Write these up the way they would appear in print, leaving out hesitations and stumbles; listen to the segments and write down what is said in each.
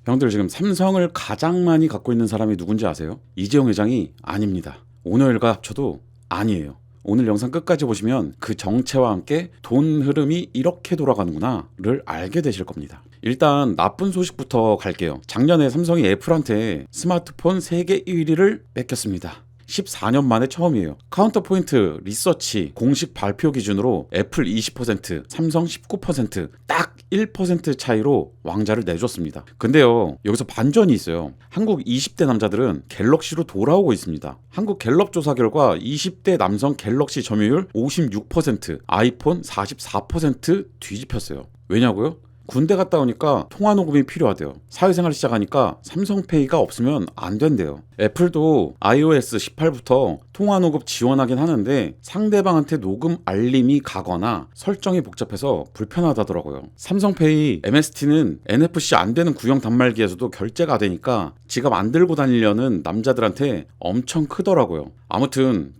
형들 지금 삼성을 가장 많이 갖고 있는 사람이 누군지 아세요? 이재용 회장이 아닙니다. 오너일과 합쳐도 아니에요. 오늘 영상 끝까지 보시면 그 정체와 함께 돈 흐름이 이렇게 돌아가는구나를 알게 되실 겁니다. 일단 나쁜 소식부터 갈게요. 작년에 삼성이 애플한테 스마트폰 세계 1위를 뺏겼습니다. 14년 만에 처음이에요. 카운터포인트 리서치 공식 발표 기준으로 애플 20%, 삼성 19%, 딱 1% 차이로 왕자를 내줬습니다. 근데요, 여기서 반전이 있어요. 한국 20대 남자들은 갤럭시로 돌아오고 있습니다. 한국 갤럽 조사 결과 20대 남성 갤럭시 점유율 56%, 아이폰 44% 뒤집혔어요. 왜냐고요? 군대 갔다 오니까 통화녹음이 필요하대요. 사회생활 시작하니까 삼성페이가 없으면 안 된대요. 애플도 iOS 18부터 통화녹음 지원하긴 하는데 상대방한테 녹음 알림이 가거나 설정이 복잡해서 불편하다더라고요. 삼성페이 MST는 NFC 안 되는 구형 단말기에서도 결제가 되니까 지갑 안 들고 다니려는 남자들한테 엄청 크더라고요. 아무튼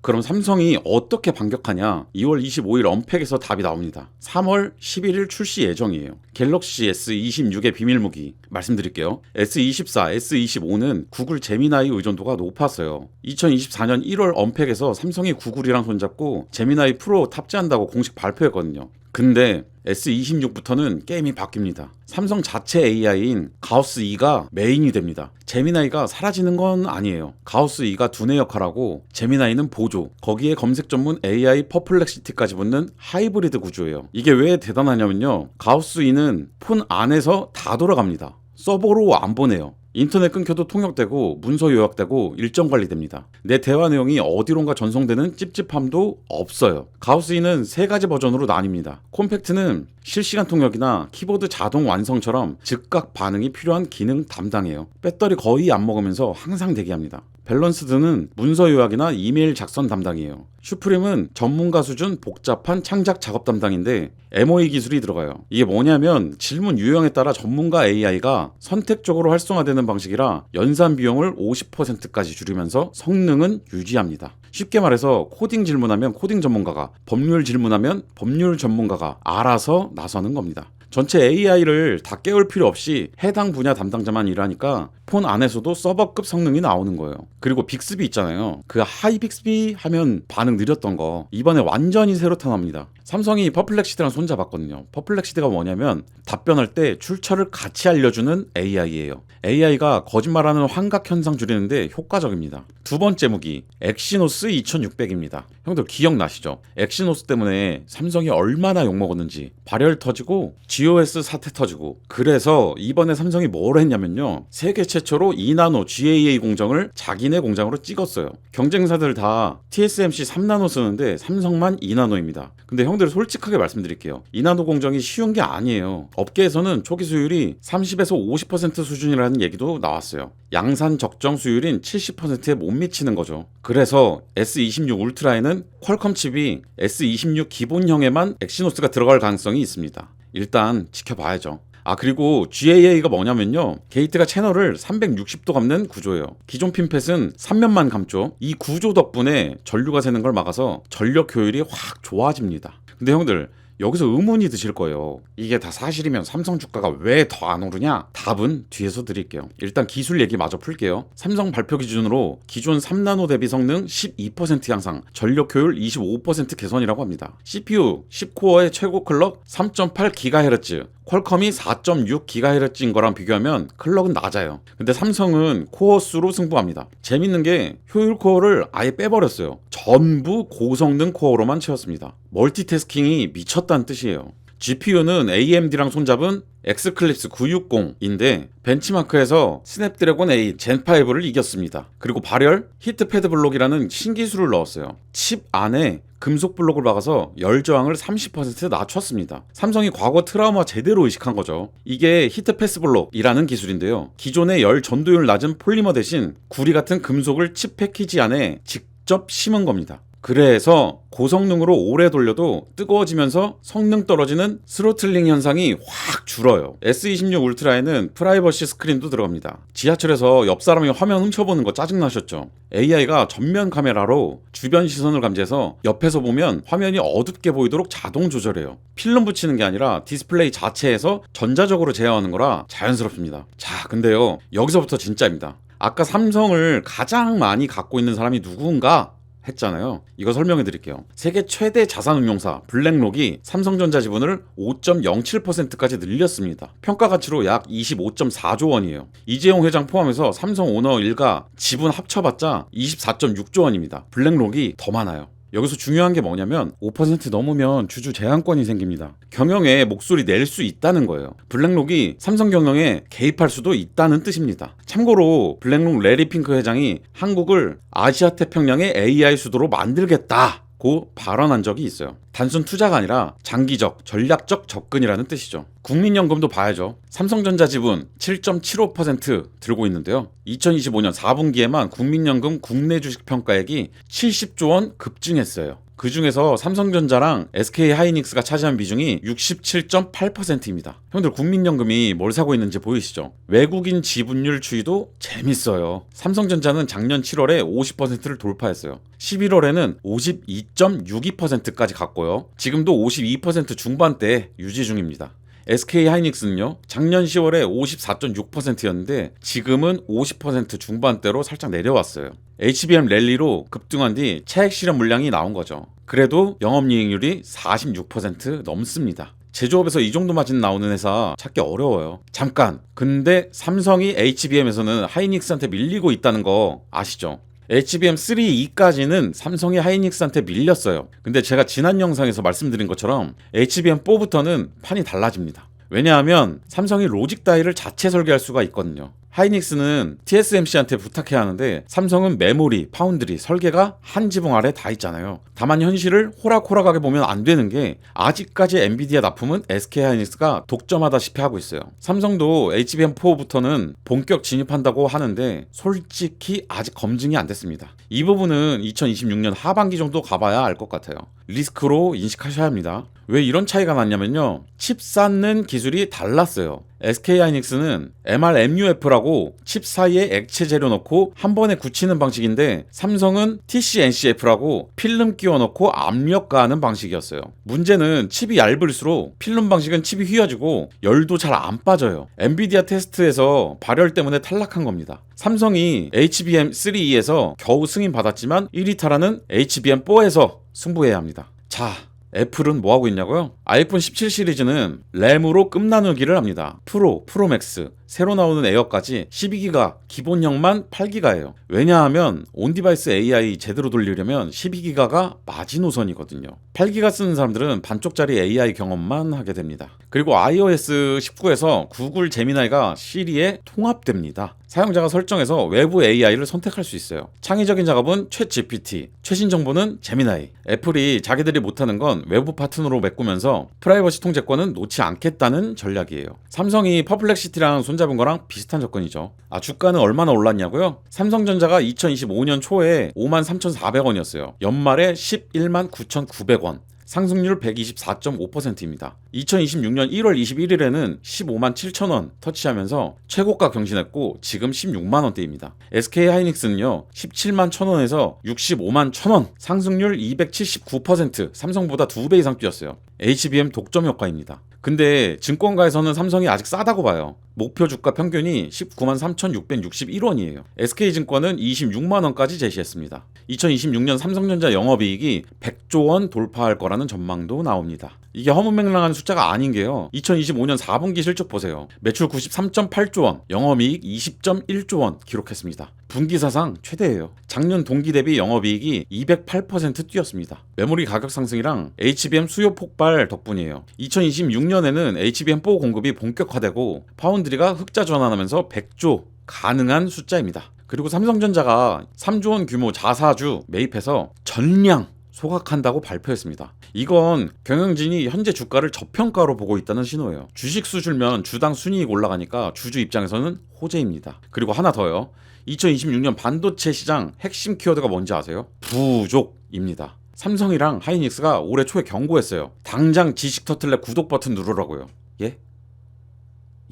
그럼 삼성이 어떻게 반격하냐? 2월 25일 언팩에서 답이 나옵니다. 3월 11일 출시 예정이에요. 갤럭시 S26의 비밀무기 말씀드릴게요. S24, S25는 구글 제미나이 의존도가 높았어요. 2024년 1월 언팩에서 삼성이 구글이랑 손잡고 제미나이 프로 탑재한다고 공식 발표했거든요. 근데 S26부터는 게임이 바뀝니다. 삼성 자체 AI인 가우스 2가 메인이 됩니다. 제미나이가 사라지는 건 아니에요. 가우스 2가 두뇌 역할하고 제미나이는 보조, 거기에 검색 전문 AI 퍼플렉시티까지 붙는 하이브리드 구조예요. 이게 왜 대단하냐면요, 가우스 2는 폰 안에서 다 돌아갑니다. 서버로 안 보내요. 인터넷 끊겨도 통역되고 문서 요약되고 일정 관리됩니다. 내 대화 내용이 어디론가 전송되는 찝찝함도 없어요. 가우스2는 3가지 버전으로 나뉩니다. 콤팩트는 실시간 통역이나 키보드 자동 완성처럼 즉각 반응이 필요한 기능 담당해요. 배터리 거의 안 먹으면서 항상 대기합니다. 밸런스드는 문서 요약이나 이메일 작성 담당이에요. 슈프림은 전문가 수준 복잡한 창작 작업 담당인데 MOE 기술이 들어가요. 이게 뭐냐면 질문 유형에 따라 전문가 AI가 선택적으로 활성화되는 방식이라 연산 비용을 50%까지 줄이면서 성능은 유지합니다. 쉽게 말해서 코딩 질문하면 코딩 전문가가, 법률 질문하면 법률 전문가가 알아서 나서는 겁니다. 전체 AI를 다 깨울 필요 없이 해당 분야 담당자만 일하니까 폰 안에서도 서버급 성능이 나오는 거예요. 그리고 빅스비 있잖아요. 그 하이 빅스비 하면 반응 느렸던 거 이번에 완전히 새로 탄납니다. 삼성이 퍼플렉시티랑 손잡았거든요. 퍼플렉시티가 뭐냐면 답변할 때 출처를 같이 알려주는 AI예요. AI가 거짓말하는 환각 현상 줄이는데 효과적입니다. 두 번째 무기 엑시노스 2600입니다. 형들 기억나시죠? 엑시노스 때문에 삼성이 얼마나 욕먹었는지 발열 터지고 GOS 사태 터지고, 그래서 이번에 삼성이 뭘 했냐면요, 세계 최초로 2나노 GAA 공정을 자기네 공장으로 찍었어요. 경쟁사들 다 TSMC 3나노 쓰는데 삼성만 2나노입니다. 근데 형들 솔직하게 말씀드릴게요. 2나노 공정이 쉬운 게 아니에요. 업계에서는 초기 수율이 30에서 50% 수준이라는 얘기도 나왔어요. 양산 적정 수율인 70%에 못 미치는 거죠. 그래서 S26 울트라에는 퀄컴 칩이 S26 기본형에만 엑시노스가 들어갈 가능성이 있습니다. 일단 지켜봐야죠. 그리고 GAA가 뭐냐면요, 게이트가 채널을 360도 감는 구조예요. 기존 핀펫은 3면만 감죠. 이 구조 덕분에 전류가 새는 걸 막아서 전력 효율이 확 좋아집니다. 근데 형들 여기서 의문이 드실 거예요. 이게 다 사실이면 삼성 주가가 왜 더 안 오르냐? 답은 뒤에서 드릴게요. 일단 기술 얘기 마저 풀게요. 삼성 발표 기준으로 기존 3나노 대비 성능 12% 향상, 전력 효율 25% 개선이라고 합니다. CPU 10코어의 최고 클럭 3.8GHz, 퀄컴이 4.6GHz인 거랑 비교하면 클럭은 낮아요. 근데 삼성은 코어 수로 승부합니다. 재밌는 게 효율 코어를 아예 빼버렸어요. 전부 고성능 코어로만 채웠습니다. 멀티태스킹이 미쳤다는 뜻이에요. GPU는 AMD랑 손잡은 엑스클립스 960인데 벤치마크에서 스냅드래곤 8 젠5를 이겼습니다. 그리고 발열 히트패드 블록이라는 신기술을 넣었어요. 칩 안에 금속 블록을 박아서 열 저항을 30% 낮췄습니다. 삼성이 과거 트라우마 제대로 의식한 거죠. 이게 히트패스 블록이라는 기술인데요, 기존의 열 전도율 낮은 폴리머 대신 구리 같은 금속을 칩 패키지 안에 직접 심은 겁니다. 그래서 고성능으로 오래 돌려도 뜨거워지면서 성능 떨어지는 스로틀링 현상이 확 줄어요. S26 울트라에는 프라이버시 스크린도 들어갑니다. 지하철에서 옆 사람이 화면 훔쳐보는 거 짜증나셨죠? AI가 전면 카메라로 주변 시선을 감지해서 옆에서 보면 화면이 어둡게 보이도록 자동 조절해요. 필름 붙이는 게 아니라 디스플레이 자체에서 전자적으로 제어하는 거라 자연스럽습니다. 자, 근데요, 여기서부터 진짜입니다. 아까 삼성을 가장 많이 갖고 있는 사람이 누군가 했잖아요. 이거 설명해 드릴게요. 세계 최대 자산운용사 블랙록이 삼성전자 지분을 5.07%까지 늘렸습니다. 평가 가치로 약 25.4조 원이에요. 이재용 회장 포함해서 삼성 오너 일가 지분 합쳐봤자 24.6조 원입니다. 블랙록이 더 많아요. 여기서 중요한 게 뭐냐면 5% 넘으면 주주 제한권이 생깁니다. 경영에 목소리 낼 수 있다는 거예요. 블랙록이 삼성 경영에 개입할 수도 있다는 뜻입니다. 참고로 블랙록 레리 핑크 회장이 한국을 아시아 태평양의 AI 수도로 만들겠다고 발언한 적이 있어요. 단순 투자가 아니라 장기적, 전략적 접근이라는 뜻이죠. 국민연금도 봐야죠. 삼성전자 지분 7.75% 들고 있는데요. 2025년 4분기에만 국민연금 국내 주식 평가액이 70조 원 급증했어요. 그 중에서 삼성전자랑 SK하이닉스가 차지한 비중이 67.8%입니다. 형들 국민연금이 뭘 사고 있는지 보이시죠? 외국인 지분율 추이도 재밌어요. 삼성전자는 작년 7월에 50%를 돌파했어요. 11월에는 52.62%까지 갔고요. 지금도 52% 중반대에 유지 중입니다. SK하이닉스는요, 작년 10월에 54.6%였는데 지금은 50% 중반대로 살짝 내려왔어요. HBM 랠리로 급등한 뒤 차액 실현 물량이 나온 거죠. 그래도 영업이익률이 46% 넘습니다. 제조업에서 이 정도 마진 나오는 회사 찾기 어려워요. 잠깐, 근데 삼성이 HBM에서는 하이닉스한테 밀리고 있다는 거 아시죠? HBM3E까지는 삼성이 하이닉스한테 밀렸어요. 근데 제가 지난 영상에서 말씀드린 것처럼 HBM4부터는 판이 달라집니다. 왜냐하면 삼성이 로직 다이를 자체 설계할 수가 있거든요. 하이닉스는 TSMC한테 부탁해야 하는데 삼성은 메모리, 파운드리, 설계가 한 지붕 아래 다 있잖아요. 다만 현실을 호락호락하게 보면 안 되는 게 아직까지 엔비디아 납품은 SK하이닉스가 독점하다시피 하고 있어요. 삼성도 HBM4부터는 본격 진입한다고 하는데 솔직히 아직 검증이 안 됐습니다. 이 부분은 2026년 하반기 정도 가봐야 알 것 같아요. 리스크로 인식하셔야 합니다. 왜 이런 차이가 났냐면요, 칩 쌓는 기술이 달랐어요. SK하이닉스는 MRMUF라고 칩 사이에 액체 재료 넣고 한 번에 굳히는 방식인데 삼성은 TCNCF라고 필름 끼워 넣고 압력 가하는 방식이었어요. 문제는 칩이 얇을수록 필름 방식은 칩이 휘어지고 열도 잘 안 빠져요. 엔비디아 테스트에서 발열 때문에 탈락한 겁니다. 삼성이 HBM3E에서 겨우 승인 받았지만 1위 탈환은 HBM4에서 승부해야 합니다. 자, 애플은 뭐하고 있냐고요? 아이폰 17 시리즈는 램으로 끝나누기를 합니다. 프로, 프로맥스, 새로 나오는 에어까지 12기가, 기본형만 8기가예요. 왜냐하면 온디바이스 AI 제대로 돌리려면 12기가가 마지노선이거든요. 8기가 쓰는 사람들은 반쪽짜리 AI 경험만 하게 됩니다. 그리고 iOS 19에서 구글 제미나이가 시리에 통합됩니다. 사용자가 설정해서 외부 AI를 선택할 수 있어요. 창의적인 작업은 챗 GPT, 최신 정보는 제미나이. 애플이 자기들이 못하는 건 외부 파트너로 메꾸면서 프라이버시 통제권은 놓지 않겠다는 전략이에요. 삼성이 퍼플렉시티랑 손잡은 거랑 비슷한 접근이죠. 주가는 얼마나 올랐냐고요? 삼성전자가 2025년 초에 53,400원이었어요. 연말에 11만 9,900원. 상승률 124.5%입니다. 2026년 1월 21일에는 15만 7천원 터치하면서 최고가 경신했고 지금 16만 원대입니다. SK하이닉스는요 17만 1천원에서 65만 1천원, 상승률 279%, 삼성보다 2배 이상 뛰었어요. HBM 독점 효과입니다. 근데 증권가에서는 삼성이 아직 싸다고 봐요. 목표 주가 평균이 19만 3,661원이에요. SK증권은 26만 원까지 제시했습니다. 2026년 삼성전자 영업이익이 100조 원 돌파할 거라는 전망도 나옵니다. 이게 허무맹랑한 숫자가 아닌 게요. 2025년 4분기 실적 보세요. 매출 93.8조 원, 영업이익 20.1조 원 기록했습니다. 분기 사상 최대예요. 작년 동기 대비 영업이익이 208% 뛰었습니다. 메모리 가격 상승이랑 HBM 수요 폭발 덕분이에요. 2026년에는 HBM4 공급이 본격화되고 파운드리가 흑자 전환하면서 100조 가능한 숫자입니다. 그리고 삼성전자가 3조 원 규모 자사주 매입해서 전량 소각한다고 발표했습니다. 이건 경영진이 현재 주가를 저평가로 보고 있다는 신호예요. 주식 수주면 주당 순이익 올라가니까 주주 입장에서는 호재입니다. 그리고 하나 더요. 2026년 반도체 시장 핵심 키워드가 뭔지 아세요? 부족입니다. 삼성이랑 하이닉스가 올해 초에 경고했어요. 당장 지식 터틀랩 구독 버튼 누르라고요. 예?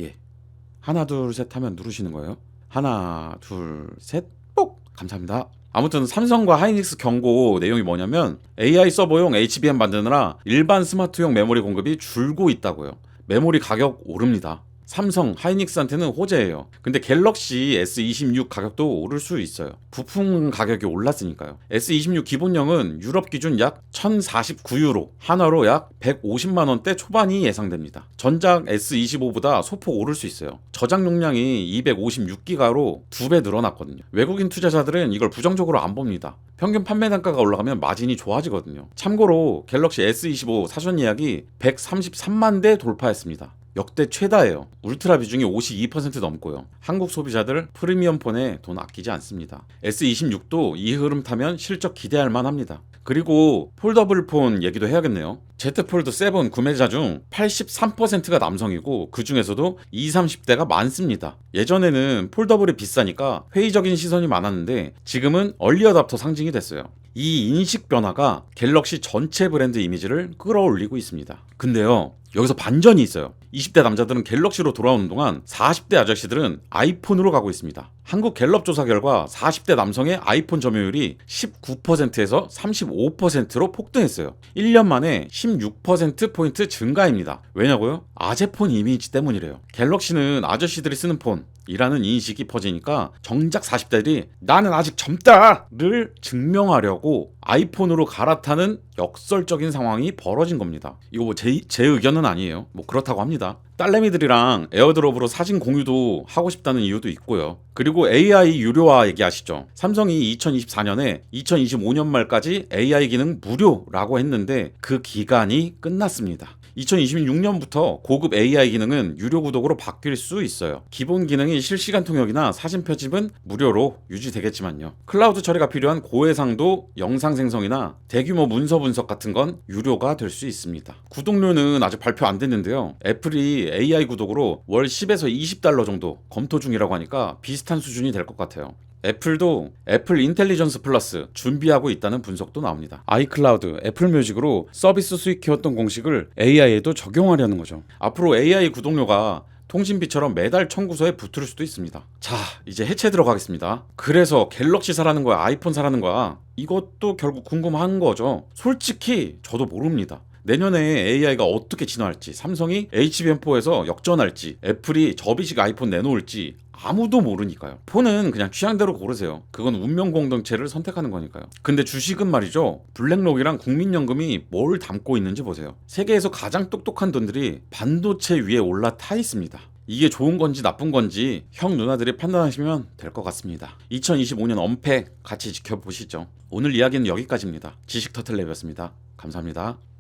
예. 하나 둘 셋 하면 누르시는 거예요. 하나 둘 셋 뽁! 감사합니다. 아무튼 삼성과 하이닉스 경고 내용이 뭐냐면 AI 서버용 HBM 만드느라 일반 스마트용 메모리 공급이 줄고 있다고요. 메모리 가격 오릅니다. 삼성, 하이닉스한테는 호재예요. 근데 갤럭시 S26 가격도 오를 수 있어요. 부품 가격이 올랐으니까요. S26 기본형은 유럽 기준 약 1049유로, 한화로 약 150만 원대 초반이 예상됩니다. 전작 S25보다 소폭 오를 수 있어요. 저장 용량이 256기가로 2배 늘어났거든요. 외국인 투자자들은 이걸 부정적으로 안 봅니다. 평균 판매 단가가 올라가면 마진이 좋아지거든요. 참고로 갤럭시 S25 사전 예약이 133만 대 돌파했습니다. 역대 최다예요. 울트라 비중이 52% 넘고요. 한국 소비자들 프리미엄 폰에 돈 아끼지 않습니다. S26도 이 흐름 타면 실적 기대할 만합니다. 그리고 폴더블 폰 얘기도 해야겠네요. Z 폴드 7 구매자 중 83%가 남성이고 그 중에서도 20, 30대가 많습니다. 예전에는 폴더블이 비싸니까 회의적인 시선이 많았는데 지금은 얼리 어답터 상징이 됐어요. 이 인식 변화가 갤럭시 전체 브랜드 이미지를 끌어올리고 있습니다. 근데요, 여기서 반전이 있어요. 20대 남자들은 갤럭시로 돌아오는 동안 40대 아저씨들은 아이폰으로 가고 있습니다. 한국 갤럽 조사 결과 40대 남성의 아이폰 점유율이 19%에서 35%로 폭등했어요. 1년 만에 16%포인트 증가입니다. 왜냐고요? 아재폰 이미지 때문이래요. 갤럭시는 아저씨들이 쓰는 폰이라는 인식이 퍼지니까 정작 40대들이 나는 아직 젊다를 증명하려고 아이폰으로 갈아타는 역설적인 상황이 벌어진 겁니다. 이거 뭐 제 의견은 아니에요. 뭐 그렇다고 합니다. 딸내미들이랑 에어드롭으로 사진 공유도 하고 싶다는 이유도 있고요. 그리고 AI 유료화 얘기하시죠. 삼성이 2024년에 2025년 말까지 AI 기능 무료라고 했는데 그 기간이 끝났습니다. 2026년부터 고급 AI 기능은 유료 구독으로 바뀔 수 있어요. 기본 기능이 실시간 통역이나 사진 편집은 무료로 유지되겠지만요. 클라우드 처리가 필요한 고해상도 영상 생성이나 대규모 문서 분석 같은 건 유료가 될 수 있습니다. 구독료는 아직 발표 안 됐는데요. 애플이 AI 구독으로 월 10에서 20달러 정도 검토 중이라고 하니까 비슷한 수준이 될 것 같아요. 애플도 애플 인텔리전스 플러스 준비하고 있다는 분석도 나옵니다. 아이클라우드, 애플 뮤직으로 서비스 수익 키웠던 공식을 AI에도 적용하려는 거죠. 앞으로 AI 구독료가 통신비처럼 매달 청구서에 붙을 수도 있습니다. 자, 이제 해체 들어가겠습니다. 그래서 갤럭시 사라는 거야, 아이폰 사라는 거야? 이것도 결국 궁금한 거죠. 솔직히 저도 모릅니다. 내년에 AI가 어떻게 진화할지, 삼성이 HBM4에서 역전할지, 애플이 접이식 아이폰 내놓을지 아무도 모르니까요. 폰은 그냥 취향대로 고르세요. 그건 운명 공동체를 선택하는 거니까요. 근데 주식은 말이죠. 블랙록이랑 국민연금이 뭘 담고 있는지 보세요. 세계에서 가장 똑똑한 돈들이 반도체 위에 올라타 있습니다. 이게 좋은 건지 나쁜 건지 형 누나들이 판단하시면 될 것 같습니다. 2025년 언팩 같이 지켜보시죠. 오늘 이야기는 여기까지입니다. 지식 터틀랩이었습니다. 감사합니다.